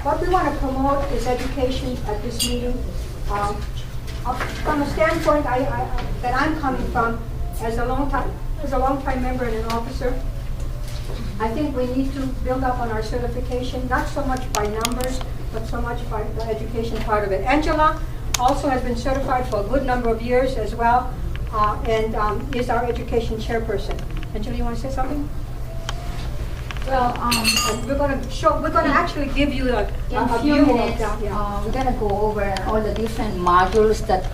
what we want to promote is education at this meeting. From a standpoint that I'm coming from, as a long-time member and an officer, I think we need to build up on our certification, not so much by numbers, but so much by the education part of it. Angela also has been certified for a good number of years as well, and is our education chairperson. Angela, you want to say something? Well, we're going to actually give you a few view minutes, of that. Yeah. we're going to go over all the different modules that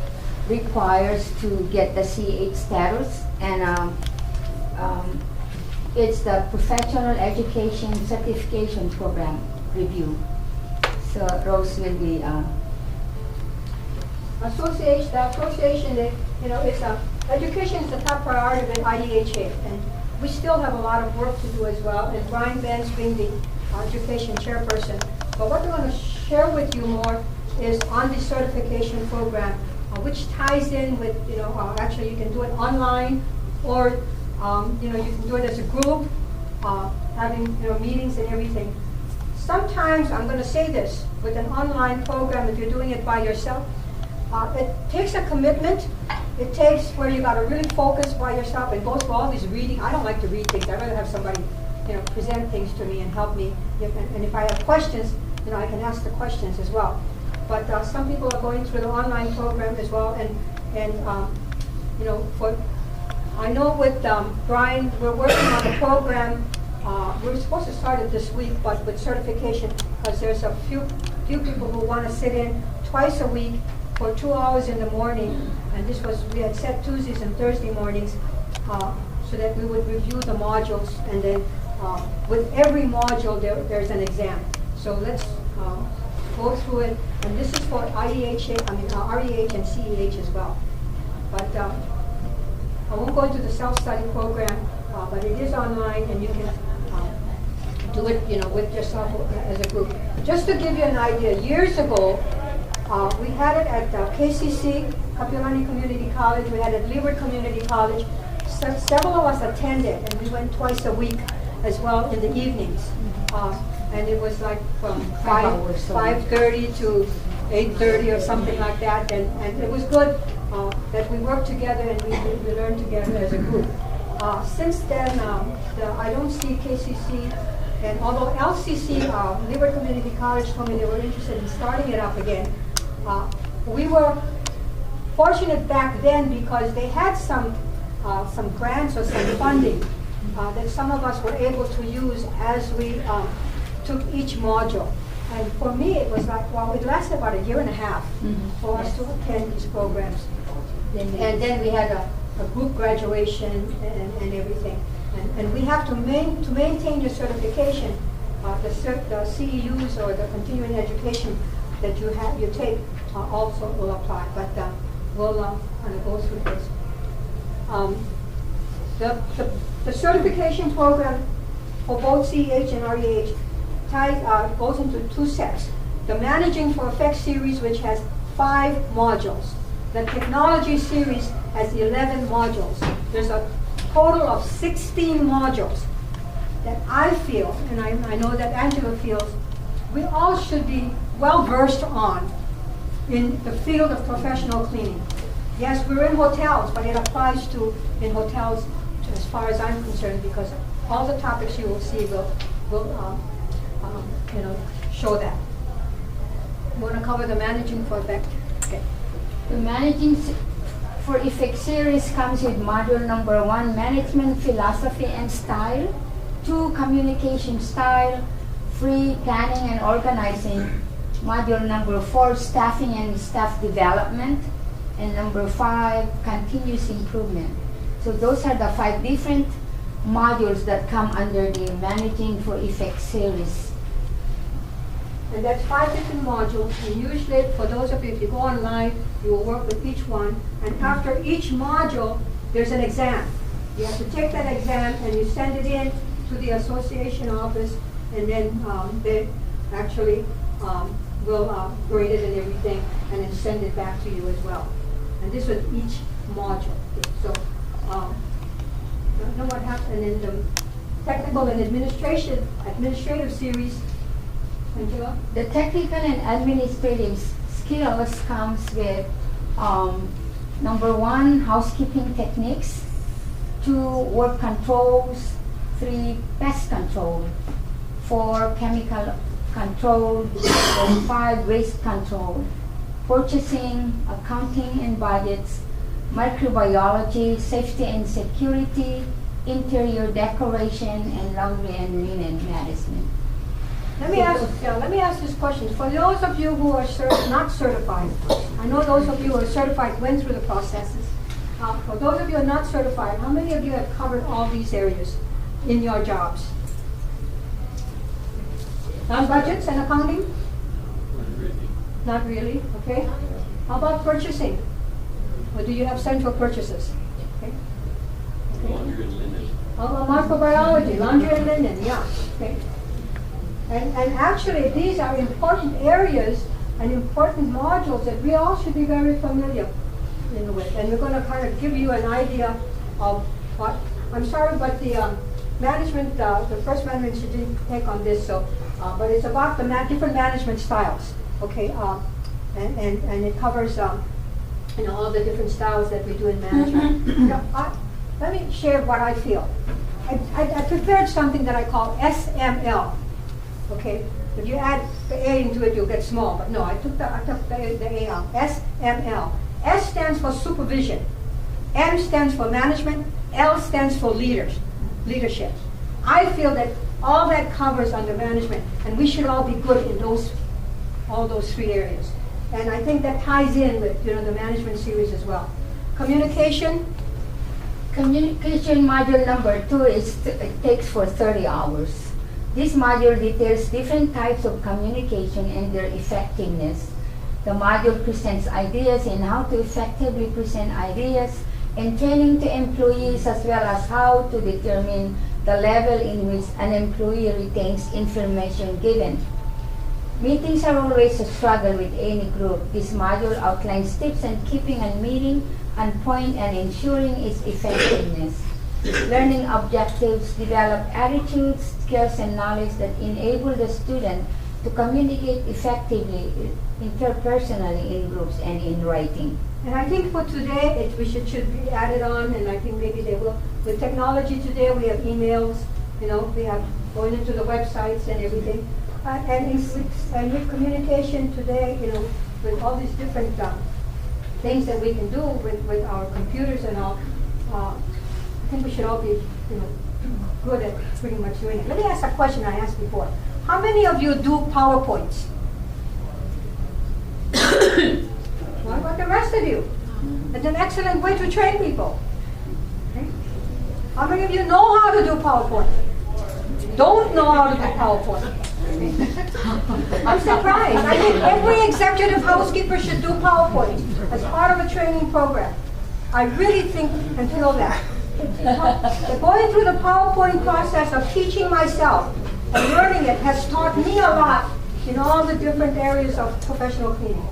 requires to get the CH status, and it's the Professional Education Certification Program review. So Rose will be The association, education is the top priority with IDHA, and we still have a lot of work to do as well, and Brian Benz being the education chairperson. But what we want to share with you more is on the certification program, which ties in with, actually you can do it online, or you can do it as a group, having meetings and everything. Sometimes, I'm going to say this, with an online program, if you're doing it by yourself, it takes a commitment. It takes where you got to really focus by yourself and go through all these reading. I don't like to read things. I'd rather have somebody, present things to me and help me. And if I have questions, I can ask the questions as well. But some people are going through the online program as well, I know with Brian, we're working on the program. We're supposed to start it this week, but with certification, because there's a few people who want to sit in twice a week for 2 hours in the morning, and we had set Tuesdays and Thursday mornings, so that we would review the modules, and then with every module there's an exam. So let's go through it, and this is for REH and CEH as well. But I won't go into the self-study program, but it is online, and you can do it, with yourself as a group. Just to give you an idea, years ago, we had it at KCC, Kapiolani Community College. We had it at Leeward Community College. Several of us attended, and we went twice a week as well in the evenings. And it was like from 5:30 to 8:30 or something like that. And it was good that we worked together and we learned together as a group. Since then, I don't see KCC, and although LCC, Leeward Community College, told me they were interested in starting it up again, we were fortunate back then because they had some grants or some funding that some of us were able to use as we took each module. And for me, it was like, it lasted about 1.5 years for us to attend these programs. And then we had a group graduation and everything. And we have to maintain your certification, the CEUs or the continuing education that you take also will apply. But we'll kind of go through this. The certification program for both CEH and REH goes into 2 sets. The Managing for Effect series, which has 5 modules. The Technology series has 11 modules. There's a total of 16 modules that I feel, and I know that Angela feels, we all should be well versed on in the field of professional cleaning. Yes, we're in hotels, but it applies to in hotels as far as I'm concerned, because all the topics you will see will show that. You want to cover the Managing for Effect? Okay. The Managing for Effect series comes with module number 1, Management Philosophy and Style, 2, Communication Style, 3, Planning and Organizing, module number 4, Staffing and Staff Development, and number 5, Continuous Improvement. So those are the 5 different modules that come under the Managing for Effect series. And that's 5 different modules, and usually for those of you, if you go online, you will work with each one, and after each module, there's an exam. You have to take that exam and you send it in to the association office, and then they actually will grade it and everything, and then send it back to you as well. And this was each module. So, I don't know what happened in the Technical and Administrative series. Angela? The technical and administrative skills comes with number 1, housekeeping techniques, 2, work controls, 3, pest control, 4, chemical control, and 5, waste control, purchasing, accounting and budgets, microbiology, safety and security, interior decoration, and laundry and linen management. Let me ask this question. For those of you who are not certified, I know those of you who are certified went through the processes. For those of you who are not certified, how many of you have covered all these areas in your jobs? Non-budgets and accounting? Not really, okay. How about purchasing? Or do you have central purchases? Okay. Laundry and linen. How about microbiology, laundry and linen, yeah. Okay. And actually, these are important areas and important modules that we all should be very familiar with. And we're going to kind of give you an idea of what, I'm sorry, but the management, the first management should didn't take on this, so, but it's about the different management styles, okay? And it covers, you know, all the different styles that we do in management. You know, let me share what I feel. I prepared something that I call SML. Okay, if you add the A into it, you'll get small. But no, I took the A out. SML. S stands for supervision. M stands for management. L stands for leadership. I feel that all that covers under management, and we should all be good in all those 3 areas. And I think that ties in with, you know, the management series as well. Communication. Communication module number 2 it takes for 30 hours. This module details different types of communication and their effectiveness. The module presents ideas in how to effectively present ideas and training to employees, as well as how to determine the level in which an employee retains information given. Meetings are always a struggle with any group. This module outlines tips on keeping a meeting on point and ensuring its effectiveness. Learning objectives, develop attitudes, skills, and knowledge that enable the student to communicate effectively interpersonally in groups and in writing. And I think for today, we should be added on, and I think maybe they will. With technology today, we have emails, you know, we have going into the websites and everything. And with communication today, you know, with all these different things that we can do with our computers and all, I think we should all be, you know, good at pretty much doing it. Let me ask a question I asked before. How many of you do PowerPoints? What about the rest of you? It's an excellent way to train people. Okay. How many of you know how to do PowerPoint? Don't know how to do PowerPoint. I'm surprised. I think every executive housekeeper should do PowerPoint as part of a training program. I really think and feel that. Going through the PowerPoint process of teaching myself and learning it has taught me a lot in all the different areas of professional cleaning.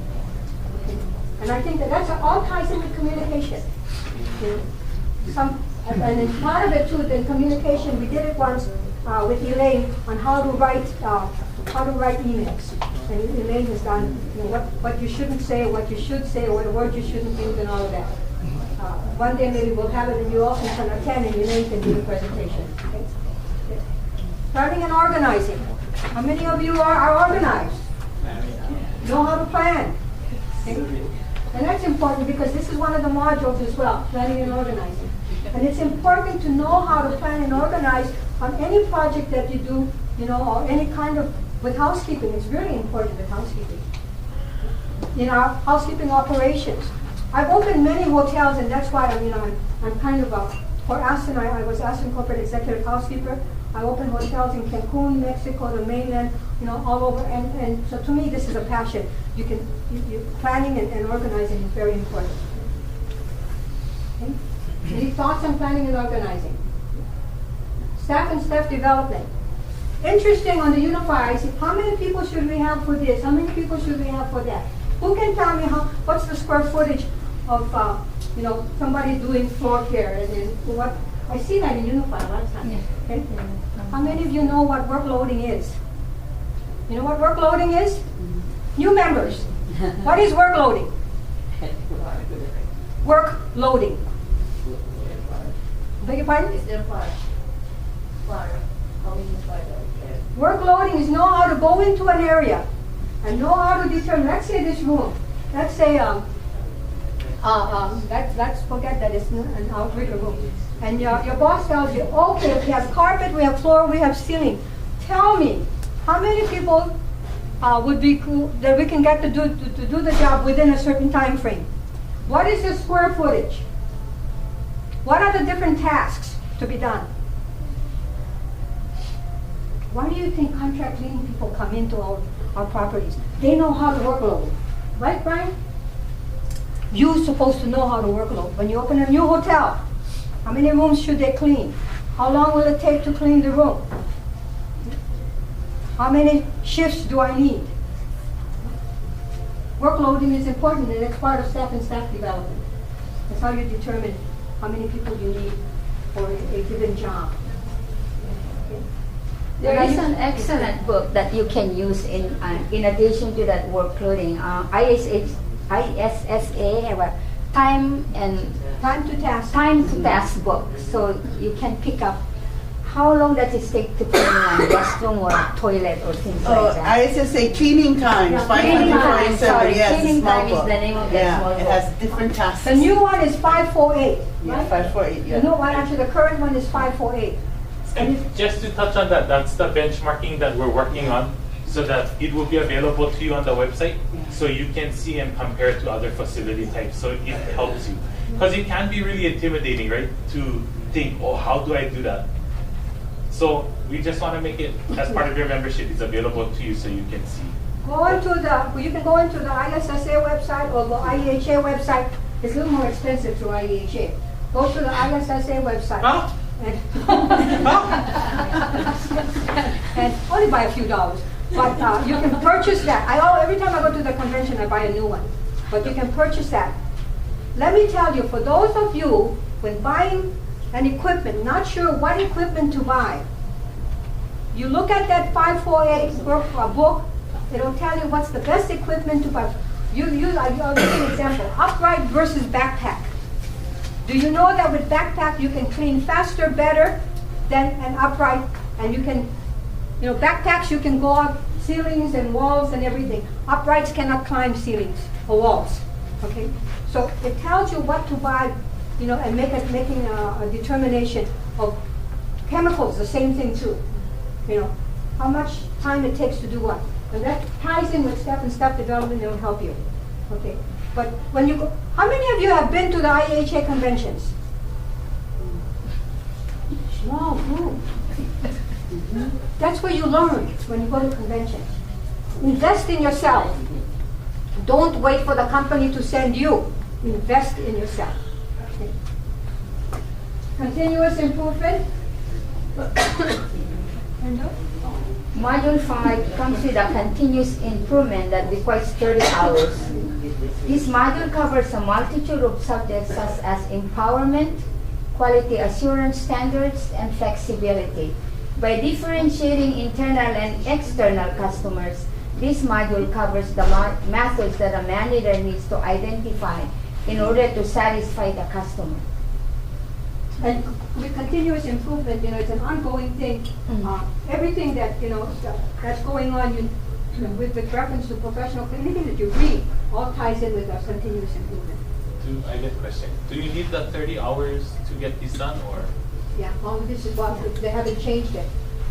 And I think that's all ties in with communication. And in part of it too, in communication, we did it once with Elaine on how to write emails. And Elaine has done, you know, what you shouldn't say, what you should say, or what word you shouldn't use, and all of that. One day maybe we'll have it, and you all can attend, and Elaine can do the presentation. Okay? Planning and organizing. How many of you are organized? Know how to plan? Okay? And that's important because this is one of the modules as well, planning and organizing. And it's important to know how to plan and organize on any project that you do, you know, or any kind of, with housekeeping. It's really important with housekeeping. In our housekeeping operations. I've opened many hotels, and that's why I'm kind of for Aston, I was Aston Corporate Executive Housekeeper. I opened hotels in Cancun, Mexico, the mainland, you know, all over. And so to me, this is a passion. Planning and organizing is very important. Okay? Any thoughts on planning and organizing? Staff and staff development. Interesting on the unifier, I said, how many people should we have for this? How many people should we have for that? Who can tell me what's the square footage of you know, somebody doing floor care and what? I see that in unifier a lot of times. Yeah. Okay? How many of you know what work loading is? You know what work loading is? New members. What is work loading? Work loading. Beg your pardon? Is there fire? Fire. How many fire? Work loading is know how to go into an area and know how to determine, let's say this room, let's say, let's forget that it's an outrigger room. And your boss tells you, okay, we have carpet, we have floor, we have ceiling. Tell me, how many people would be cool that we can get to do the job within a certain time frame? What is the square footage? What are the different tasks to be done? Why do you think contract cleaning people come into our properties? They know how to workload. Right, Brian? You're supposed to know how to workload. When you open a new hotel, how many rooms should they clean? How long will it take to clean the room? How many shifts do I need? Workloading is important, and it's part of staff and staff development. That's how you determine how many people you need for a given job. There is an excellent book that you can use in addition to that work clothing. ISSA have a time to task book, so you can pick up how long does it take to clean one restroom or a toilet or things like that. ISSA cleaning times, Yeah, 547. Yes, cleaning small time is book. the name of that small Yeah, it book. has different tasks. The new one is 548. Yeah, Right? 548. Yeah. The new one, actually, the current one is 548. And just to touch on that, that's the benchmarking that we're working on so that it will be available to you on the website so you can see and compare to other facility types. So it helps you. Because it can be really intimidating, right? To think, oh, how do I do that? So we just want to make it as part of your membership. It's available to you so you can see. You can go into the ISSA website or the IEHA website. It's a little more expensive through IEHA. Go to the ISSA website. Huh? And, and only by a few dollars. But you can purchase that. Every time I go to the convention, I buy a new one. But you can purchase that. Let me tell you, for those of you, when buying an equipment, not sure what equipment to buy, you look at that 548 book, it'll tell you what's the best equipment to buy. I'll give you an example. Upright versus backpack. Do you know that with backpack you can clean faster, better than an upright? And you can, backpacks you can go up ceilings and walls and everything. Uprights cannot climb ceilings or walls. Okay? So it tells you what to buy, and making a determination of chemicals, the same thing too. How much time it takes to do what. And that ties in with staff and staff development, it'll help you. Okay? But when you go, how many of you have been to the IEHA conventions? Small group. That's where you learn when you go to conventions. Invest in yourself. Don't wait for the company to send you. Invest in yourself. Okay. Continuous improvement. Module 5 comes with a continuous improvement that requires 30 hours. This module covers a multitude of subjects such as empowerment, quality assurance standards, and flexibility. By differentiating internal and external customers, this module covers the methods that a manager needs to identify in order to satisfy the customer. And with continuous improvement, it's an ongoing thing. Everything that that's going on, with reference to professional, anything that you read, all ties in with our continuous improvement. I get a question. Do you need the 30 hours to get this done, or? Yeah, this is what they haven't changed it,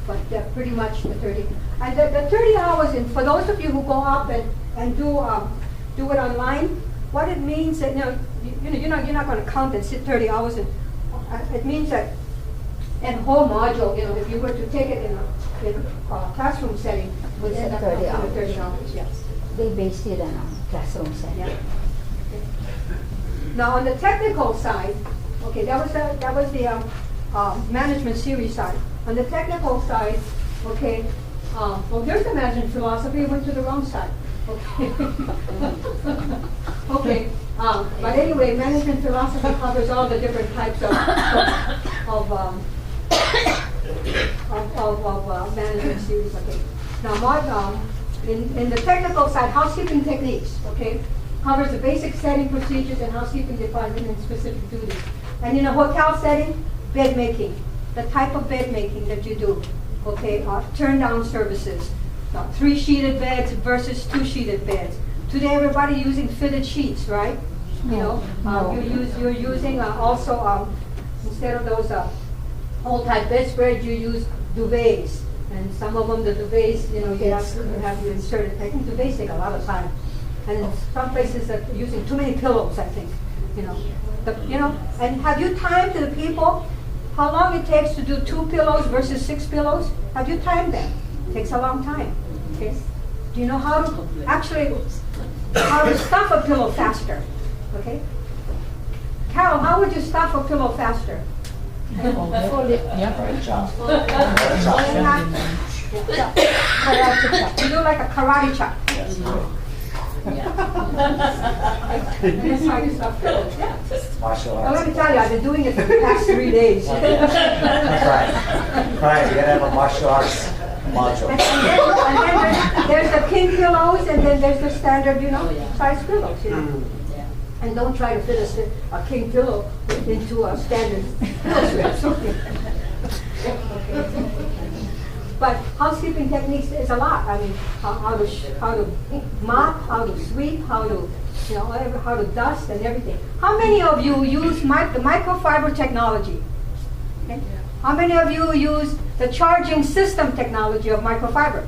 but pretty much the 30. And the 30 hours, and for those of you who go up and do it online, what it means that you're not going to count and sit 30 hours and. It means that a whole module, if you were to take it in a classroom setting, would end up 30 hours. Yes. They based it on a classroom setting. Yeah. Okay. Now on the technical side, okay, that was the management series side. On the technical side, okay, there's the management philosophy. Went to the wrong side. Okay. Okay. But anyway, management philosophy covers all the different types of management series. Okay. Now, in the technical side, housekeeping techniques, okay, covers the basic setting procedures and housekeeping department and specific duties. And in a hotel setting, bed making, the type of bed making that you do, okay, turn down services, 3-sheeted beds versus 2-sheeted beds. Today, everybody using fitted sheets, right? You know, you're using also instead of those old type bedspreads, you use duvets, and some of them the duvets, you know, you have to insert it. I think duvets take a lot of time, and in some places that are using too many pillows. I think, you know, And have you timed to the people how long it takes to do 2 pillows versus 6 pillows? Have you timed them? It takes a long time. Okay. Do you know how to stuff a pillow faster? Okay. Carol, how would you stuff a pillow faster? Great job. You do like a karate chop. That's how you stuff pillows. Yeah. Martial Well, arts. let me tell you, I've been doing it for the past 3 days. That's right. Right, you gotta have a martial arts module. And then there's the king pillows, and then there's the standard, you know, size pillows, you know. And don't try to fit a king pillow into a standard pillow. But housekeeping techniques is a lot. I mean, how to mop, how to sweep, how to dust and everything. How many of you use the microfiber technology? Okay. How many of you use the charging system technology of microfiber?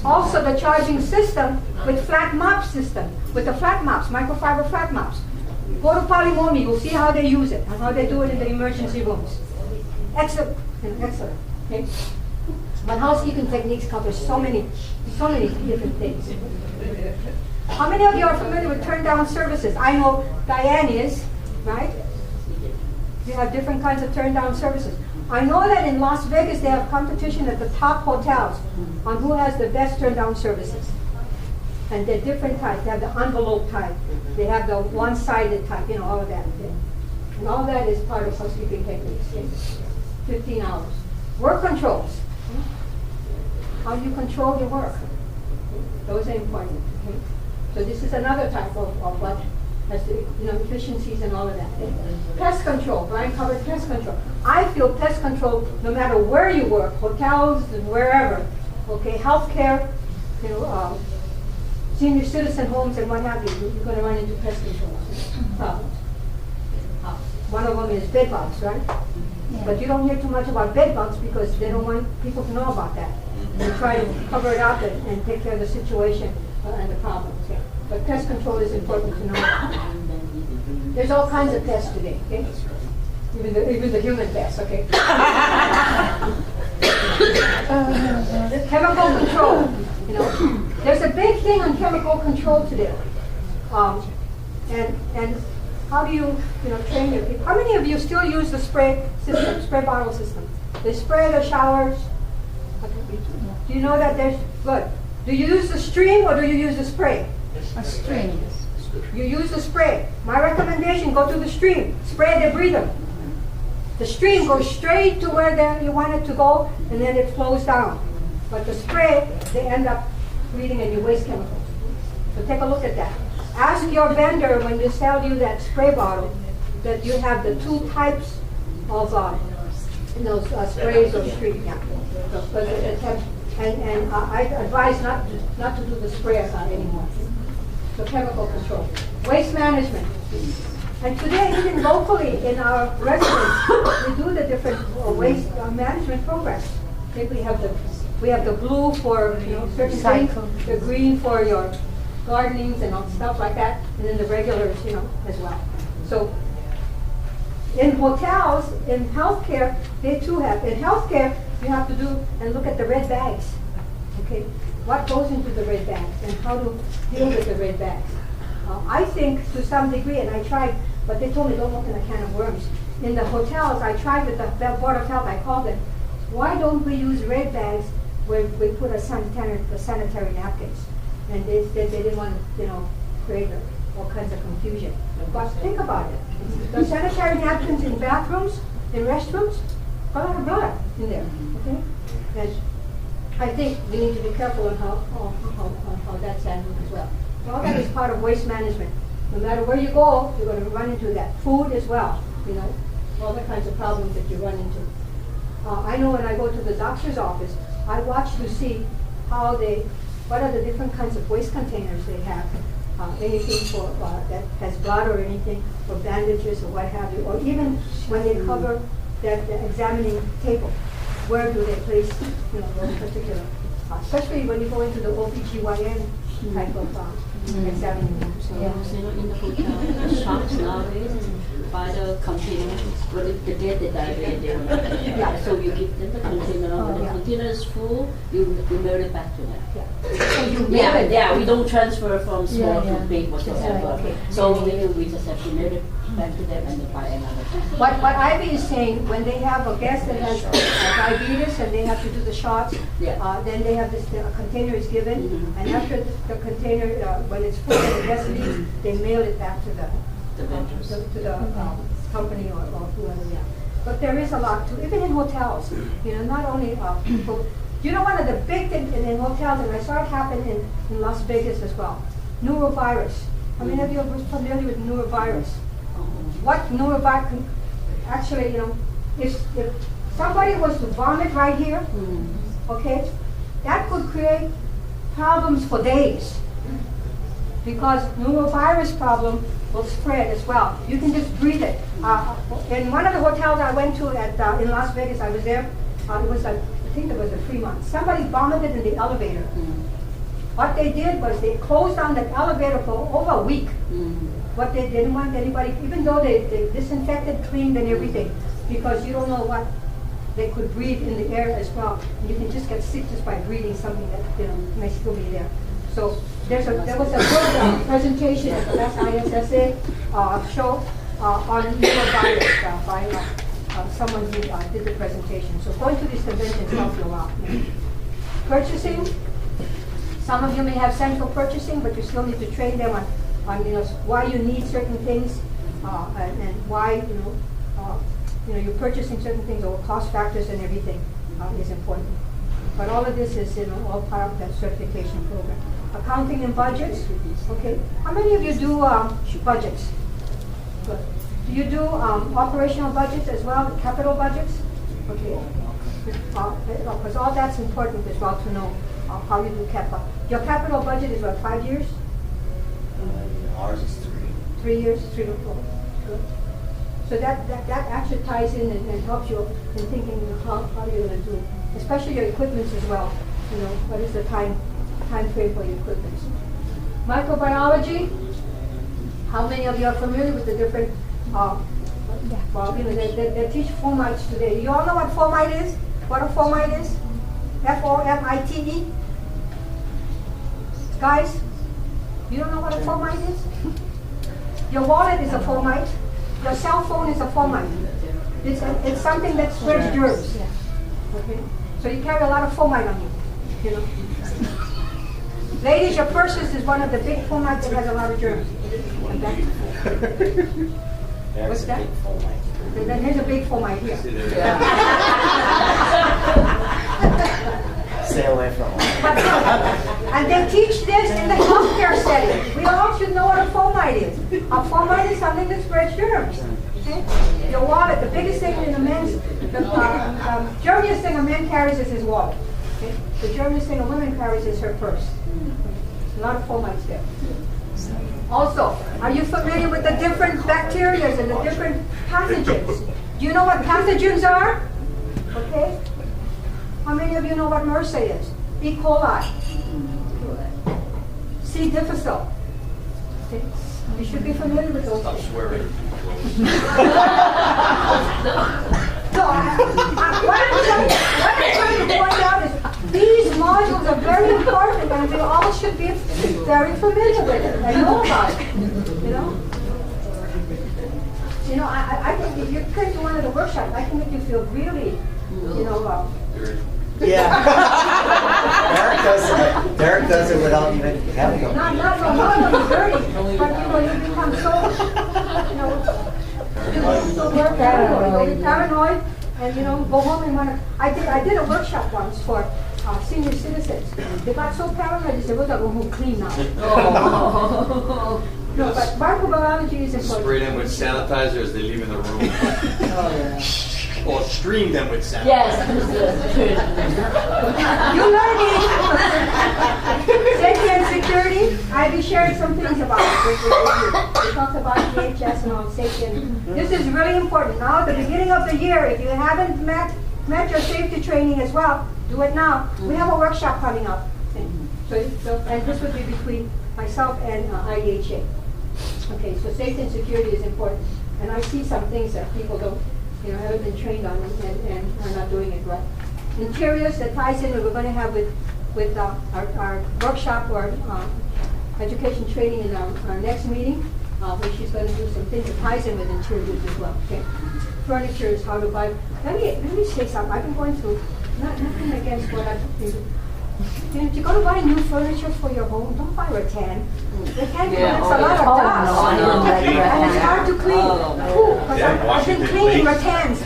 Also, the charging system with flat mop system, with the flat mops, microfiber flat mops. Go to Polymomi, you'll see how they use it and how they do it in the emergency rooms. Excellent, excellent. Okay? But housekeeping techniques cover so many different things. How many of you are familiar with turn down services? I know Diane is, right? You have different kinds of turn down services. I know that in Las Vegas they have competition at the top hotels on who has the best turn down services. And they're different types. They have the envelope type. They have the one-sided type, you know, all of that. And all that is part of housekeeping techniques. 15 hours. Work controls. How you control your work. Those are important. Okay? So this is another type of what has to, efficiencies and all of that. Pest control. Brian covered pest control. I feel pest control, no matter where you work, hotels, wherever. Okay, healthcare, senior citizen homes and what have you, you're going to run into pest control problems. One of them is bed bugs, right? Yeah. But you don't hear too much about bed bugs because they don't want people to know about that. They try to cover it up and take care of the situation and the problems. Yeah. But pest control is important to know. There's all kinds of pests today, okay? Even the human pests, okay? Chemical control, There's a big thing on chemical control today. And how do you, train your people? How many of you still use the spray system, spray bottle system? They spray the showers. Do you know that there's, good. Do you use the stream or do you use the spray? A stream. You use the spray. My recommendation, go to the stream. Spray the breather. The stream goes straight to where you want it to go, and then it flows down. But the spray, they end up breathing and you waste chemicals. So take a look at that. Ask your vendor when they sell you that spray bottle that you have the 2 types of sprays or stream. Yeah. And I advise not to do the spray anymore. So chemical control. Waste management. And today, even locally in our residence, we do the different waste management programs. Okay, we have the blue for certain things, the green for your gardenings and all stuff like that, and then the regulars, as well. So in hotels, in healthcare, they too have. In healthcare, you have to do and look at the red bags. Okay, what goes into the red bags and how to deal with the red bags. I think to some degree, and I tried, but they told me don't open a can of worms. In the hotels, I tried with the Board of Health, I called them, why don't we use red bags where we put the sanitary napkins? And they said they didn't want to, create all kinds of confusion. But think about it. The sanitary napkins in bathrooms, in restrooms, a lot of blood in there, okay? And I think we need to be careful on how that's handled as well. So all that is part of waste management. No matter where you go, you're going to run into that. Food as well, you know, all the kinds of problems that you run into. I know when I go to the doctor's office, I watch to see what are the different kinds of waste containers they have. Anything for that has blood or anything, or bandages or what have you, or even when they cover that examining table, where do they place, you know, those particular, especially when you go into the OBGYN type of examining room. So, You know, in the hotel, the shops nowadays buy the container. When they get the diarrhea, they don't have it. Yeah. So you give them the container. When the yeah. container is full, you mail it back to them. Yeah. We don't transfer from small Yeah, to big whatsoever. Okay. So we just have to mail it back to them and they buy another. What Ivy is saying, when they have a guest that has diabetes and they have to do the shots, Yeah. then they have this container is given, Mhm. and after the container, when it's full and the guest leaves, they mail it back to the vendors. to the company or whoever. Yeah. But there is a lot too, even in hotels. You know, not only people. You know, one of the big things in hotels, and I saw it happen in Las Vegas as well. Neurovirus. How many of you are familiar with neurovirus? What neurovirus? Actually, you know, if somebody was to vomit right here, okay, that could create problems for days, because neurovirus problem will spread as well. You can just breathe it. In one of the hotels I went to in Las Vegas, I was there. It was I think it was a Fremont. Somebody vomited in the elevator. What they did was they closed down the elevator for over a week. What they didn't want anybody, even though they disinfected, cleaned, and everything, because you don't know what they could breathe in the air as well. You can just get sick just by breathing something that, you know, may still be there. So there was a good presentation at the last ISSA show on neurovirus by someone who did the presentation. So going to these conventions helps you a lot. You know. Purchasing. Some of you may have central purchasing, but you still need to train them on you know, why you need certain things and why you're purchasing certain things, or cost factors and everything is important. But all of this is, you know, all part of that certification program. Accounting and budgets. Okay. How many of you do budgets? Good. Do you do operational budgets as well, capital budgets? Okay. Because all that's important as well to know how you do capital. Your capital budget is what, 5 years? Ours is 3. 3 years, 3 to 4. Good. So that actually ties in and helps you in thinking how you're going to do, especially your equipments as well. You know, what is the time frame for your equipments? Microbiology. How many of you are familiar with the different? Well, you know, they teach fomites today. You all know what fomite is? What a fomite is? F-O-M-I-T-E. Guys, you don't know what a fomite is? Your wallet is a fomite. Your cell phone is a fomite. It's something that spreads germs. Okay? So you carry a lot of fomite on you. You know. Ladies, your purses is one of the big fomites that has a lot of germs. What's that? Then here's a big fomite here. Stay away from it. And they teach this in the healthcare setting. We all should know what a fomite is. A fomite is something that spreads germs. Okay? Your wallet, the biggest thing in a man's, the germiest thing a man carries is his wallet. Okay? The germiest thing a woman carries is her purse. A lot of fomites there. Also, are you familiar with the different bacteria and the different pathogens? Do you know what pathogens are? Okay. How many of you know what MRSA is? E. coli. C. difficile. Okay. You should be familiar with those. Stop swearing. So, what I'm trying to point out is these modules are very important, and we all should be very familiar with it and know about it. You know, I think if you came to one of the workshops, I can make you feel really, Yeah. Derek does it without even having them. not dirty, but you become so, so paranoid. You'll be paranoid, and go home and want to. I did a workshop once for senior citizens. They got so paranoid, they said, we're going to go home clean now. No, but microbiology is important. Spray them with sanitizer as they leave in the room. Or stream them with sanitizer. Yes. You learning safety and security. I'll be sharing some things about it with you. We talked about EHS and all safety. And this is really important. Now, at the beginning of the year, if you haven't met your safety training as well, do it now. We have a workshop coming up. And this would be between myself and IDHA. Okay, so safety and security is important. And I see some things that people don't, haven't been trained on and are not doing it right. Interiors, that ties in, we're going to have with our workshop or education training in our next meeting, where she's going to do some things that ties in with interiors as well. Okay, furniture is how to buy. Let me say something. I've been going through nothing against what I've been doing. If you're going to buy new furniture for your home, don't buy rattan. Rattan collects a lot of dust. And it's hard to clean. I've been cleaning rattans.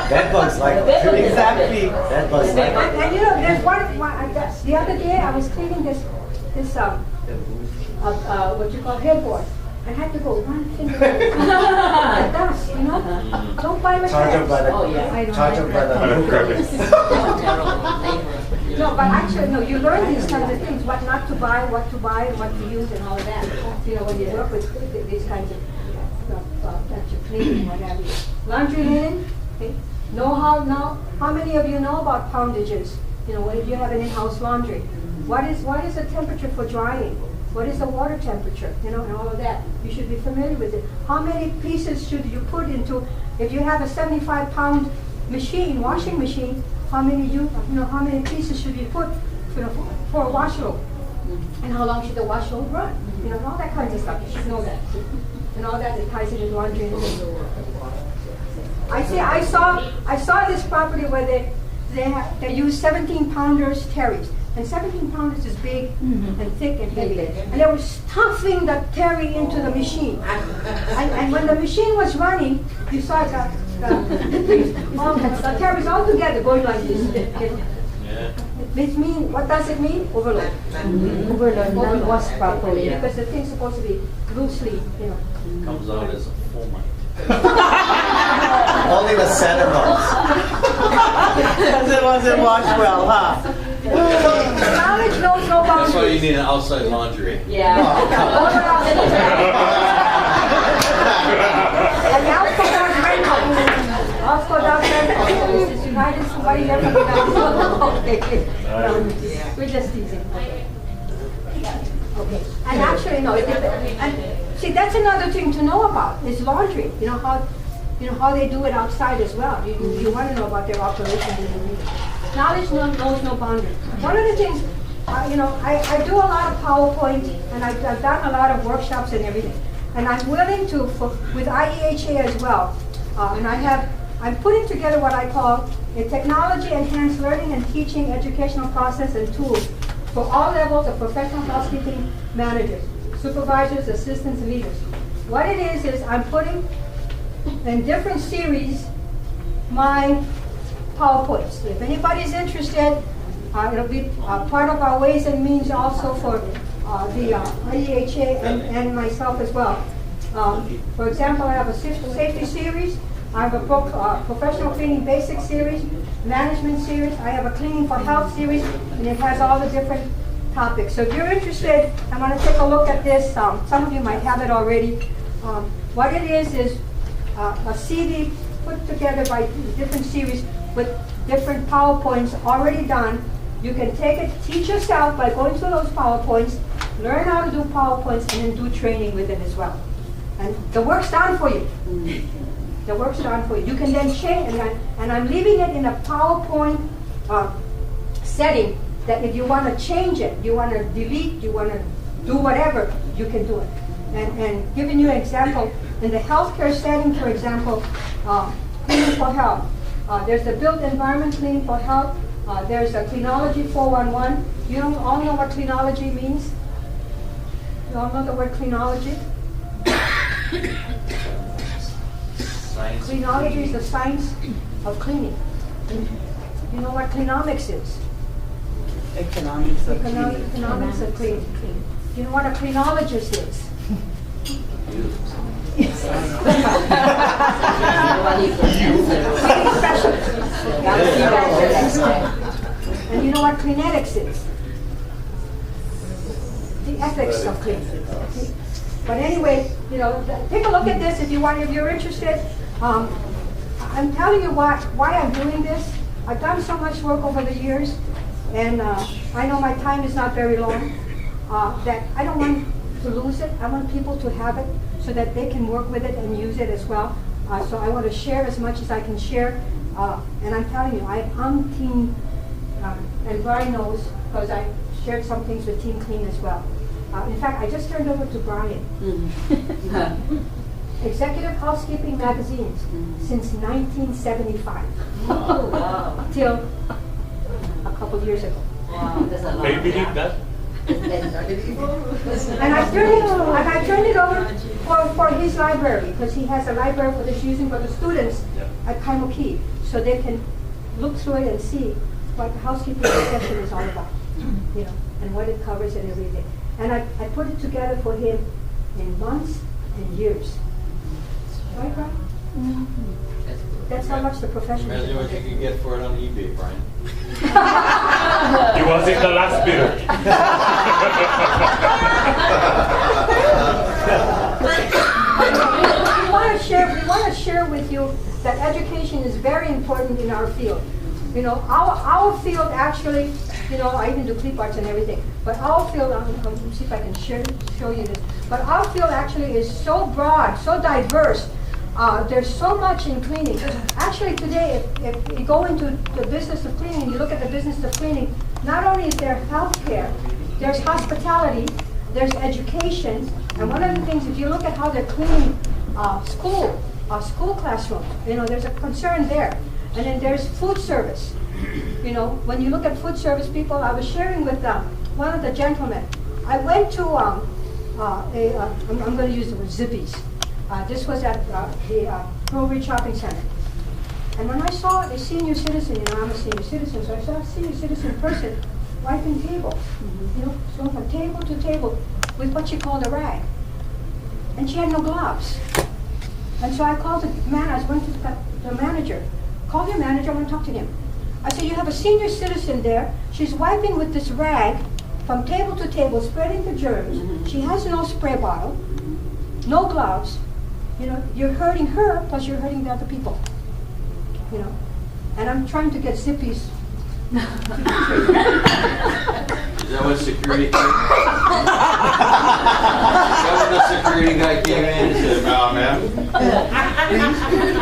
That looks like Exactly. That looks like And there's one the other day I was cleaning this what you call headboard. I had to go one finger the dust, Don't buy charge them by rattan. the charge them by the No, but actually, no, you learn these kinds of things, what not to buy, and what to use, and all of that. When you work with these kinds of stuff that you clean and whatever. Laundry linen, okay? How many of you know about poundages? If you have an in-house laundry. What is the temperature for drying? What is the water temperature? And all of that. You should be familiar with it. How many pieces should you put into, if you have a 75-pound washing machine, how many pieces should you put for a wash load? And how long should the wash load run? All that kinds of stuff. You should know that. And all that ties into laundry and I saw this property where they use 17-pounders terries. And 17-pounders is big and thick and heavy. And they were stuffing the terry into the machine. And when the machine was running, you saw the terries all together going like this. What does it mean? Overload. Overload, not washed properly. Because the thing's supposed to be loosely, Comes out as a full mic. only the center ones. Because it wasn't washed well, huh? Knowledge knows no boundaries. That's why you need an outside laundry. Yeah. And the outdoor rental. This is United, somebody never did that. Okay. We're just teasing. Okay. And actually, no. And see, that's another thing to know about is laundry. How they do it outside as well. You want to know about their operations. Knowledge knows no boundaries. One of the things, I do a lot of PowerPoint, and I've done a lot of workshops and everything. And I'm willing to, with IEHA as well, and I'm putting together what I call a technology-enhanced learning and teaching educational process and tools for all levels of professional housekeeping managers, supervisors, assistants, and leaders. What it is I'm putting in different series my PowerPoints. If anybody's interested, it'll be part of our ways and means also for the IEHA and myself as well. For example, I have a safety series. I have a professional cleaning basics series, management series. I have a cleaning for health series, and it has all the different topics. So if you're interested, I want to take a look at this. Some of you might have it already. What it is a CD put together by different series with different PowerPoints already done. You can take it, teach yourself by going through those PowerPoints, learn how to do PowerPoints, and then do training with it as well. And the work's done for you. The work's done for you. You can then change, and I'm leaving it in a PowerPoint setting that if you want to change it, you want to delete, you want to do whatever, you can do it. And giving you an example, in the healthcare setting, for example, cleaning for health. There's the built environment cleaning for health. There's a Cleanology 411. You all know what Cleanology means? You all know the word Cleanology? Science. Cleanology is the science of cleaning. You know what cleanomics is? Economics of cleaning. Economics of cleaning. You know what a cleanologist is? And you know what cleanetics is? The ethics of cleaning. But anyway, you know, take a look at this if you want, if you're interested. I'm telling you why I'm doing this. I've done so much work over the years, and I know my time is not very long, that I don't want to lose it. I want people to have it so that they can work with it and use it as well. So I want to share as much as I can share. And I'm telling you, I'm Team, and Brian knows, because I shared some things with Team Clean as well. In fact, I just turned over to Brian. Executive Housekeeping magazines since 1975. Oh, wow. Till a couple years ago. Wow, there's a lot. Can you believe that? And I turned it over for his library, because he has a library for this using for the students at Kaimoki, so they can look through it and see what the housekeeping profession is all about, you know, and what it covers and everything. And I put it together for him in months and years. Right, Brian? That's how much the profession is. Imagine what you could get for it on eBay, Brian. He wasn't the last bidder. We want to share with you that education is very important in our field. You know, our field actually, you know, I even do clip arts and everything, but our field, let me see if I can show you this, but our field actually is so broad, so diverse. There's so much in cleaning. Actually today, if you go into the business of cleaning, you look at the business of cleaning, not only is there healthcare, there's hospitality, there's education, and one of the things, if you look at how they're cleaning school classrooms, you know, there's a concern there. And then there's food service. You know, when you look at food service people, I was sharing with one of the gentlemen. I went to I'm going to use the word Zippy's. This was at the Brewery Shopping Center. And when I saw a senior citizen, you know, I'm a senior citizen, so I saw a senior citizen person wiping tables, you know, going from table to table with what she called a rag. And she had no gloves. And so I called the man, I went to the manager. Call your manager, I want to talk to him. I said, you have a senior citizen there. She's wiping with this rag from table to table, spreading the germs. She has no spray bottle, no gloves. You know, you're hurting her, plus you're hurting the other people. You know, and I'm trying to get Zippy's. Is that what security came? Is that when the security guy came in and said, "Oh, man"?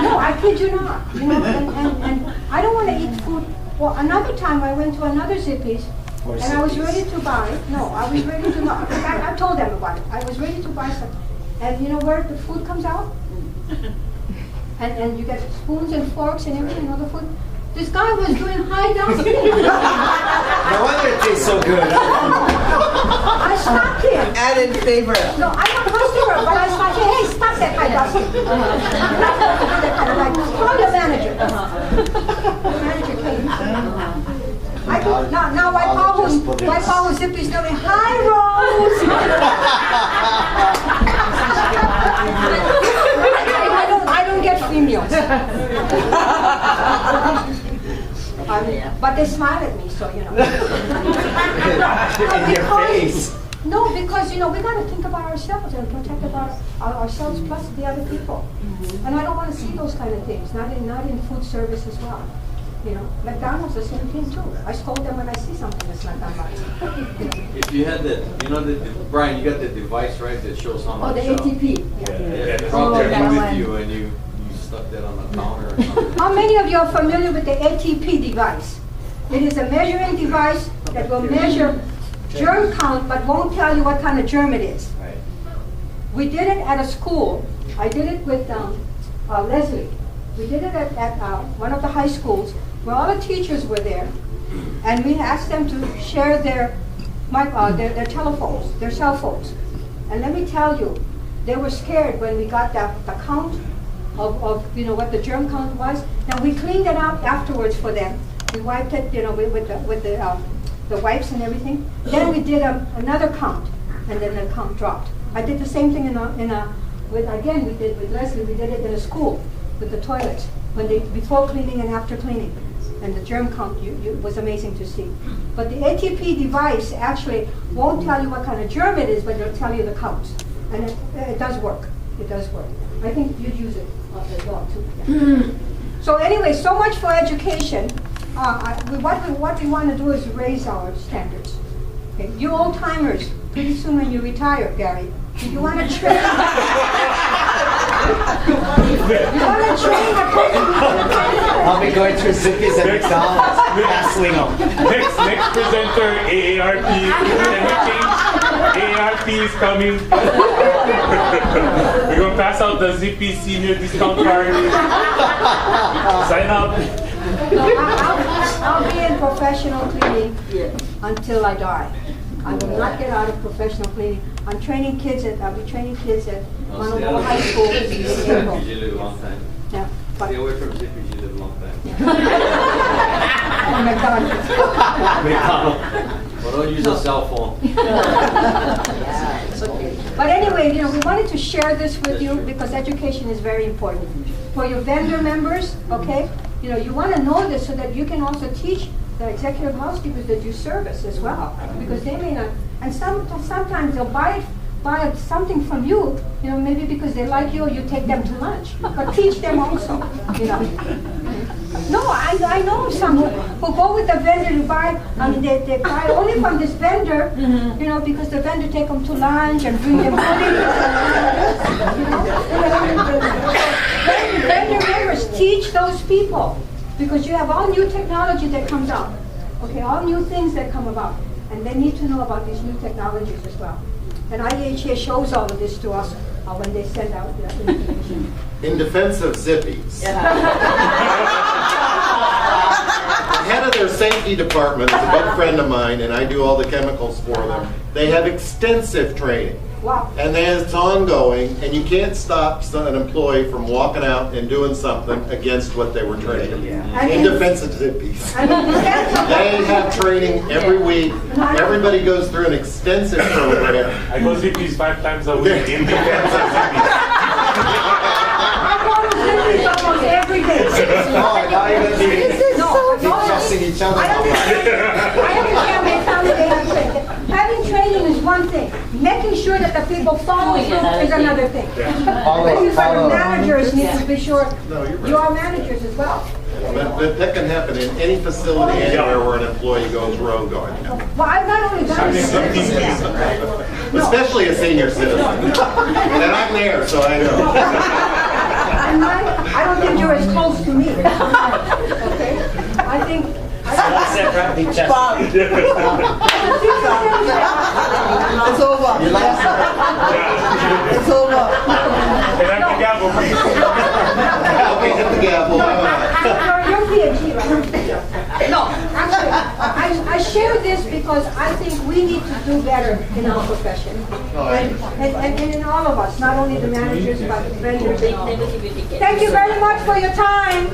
No, I kid you not. You know, and I don't want to eat food. Well, another time I went to another Zippy's, and I was ready to buy. No, I was ready to not. I told them about it. I was ready to buy some. And you know where the food comes out? And you get spoons and forks and everything, you know, the food. This guy was doing high dusting. No wonder it tastes so good. I stopped him. Added favor. No, I'm a customer, but I stopped him. Hey, stop that high dusting. You're not supposed to do that kind of like, call your manager. The manager came. I go, now my power Zippy's doing high rolls. I don't get free meals. But they smile at me, so you know. In your face. No, because you know we got to think about ourselves and protect ourselves plus the other people. And I don't want to see those kind of things. Not in food service as well. You know, McDonald's the same thing too. I scold them when I see something that's not done right. If you had that, you know, Brian, you got the device, right, that shows how much. Oh, the ATP. Yeah, brought that that with one. you and you stuck that on the counter or something. How many of you are familiar with the ATP device? It is a measuring device that will measure germ count but won't tell you what kind of germ it is. Right. We did it at a school. I did it with Leslie. We did it at one of the high schools where all the teachers were there, and we asked them to share their telephones, their cell phones. And let me tell you, they were scared when we got the count of what the germ count was. Now we cleaned it up afterwards for them. We wiped it, with the wipes and everything. Then we did another count, and then the count dropped. I did the same thing we did with Leslie. We did it in a school with the toilets before cleaning and after cleaning, and the germ count was amazing to see. But the ATP device actually won't tell you what kind of germ it is, but it'll tell you the counts, and it does work. It does work. I think you'd use it as well too. Yeah. So anyway, so much for education. What we want to do is raise our standards. Okay. You old timers, pretty soon when you retire, Gary, you want to train. You want to train a person. I'll be going through Zippies and McDonald's. Hassling them. Next presenter, AARP. AARP is coming. We're going to pass out the Zippy senior discount card. Sign up. No, I'll be in professional cleaning until I die. I will not get out of professional cleaning. I'll be training kids at Manolo High School in April. You live a long time. Yeah. Stay away from Zippies, you live a long time. Oh my God. McDonald. Well, don't use a cell phone. But anyway, we wanted to share this with you because education is very important. For your vendor members, okay, you want to know this so that you can also teach the executive housekeepers that you service as well, because they may not, and sometimes they'll buy something from you, maybe because they like you or you take them to lunch, but teach them also, No, I know some who go with the vendor to buy, they buy only from this vendor, because the vendor take them to lunch and bring them goodies. Vendor members, teach those people, because you have all new technology that comes out, okay, all new things that come about, and they need to know about these new technologies as well. And IEHA shows all of this to us when they send out the information. In defense of Zippies, the head of their safety department is a good friend of mine, and I do all the chemicals for them. They have extensive training. Wow. And it's ongoing, and you can't stop an employee from walking out and doing something against what they were trained in. In defense of Zippies. They have training every week. Everybody goes through an extensive program. I go Zippies 5 times a week in defense of Zippies. I go to Zippies almost every day. Oh, now you're going to be trusting each other. I understand they tell me they have training. Having training is one thing. Making sure that the people follow through is another thing. Maybe for the managers need to be sure you are managers as well. But that can happen in any facility anywhere where an employee goes rogue on you. Well, I've not only done this, Especially a senior citizen. And I'm there, so I know. and I don't think you're as close to me. Okay? I think. Bob. It's over. You last It's over. And I'm the gavel, please. Okay, hit the gavel. You're PhD, right? No, actually, I share this because I think we need to do better in our profession. And in all of us, not only the managers, but the vendors and all. Thank you very much for your time.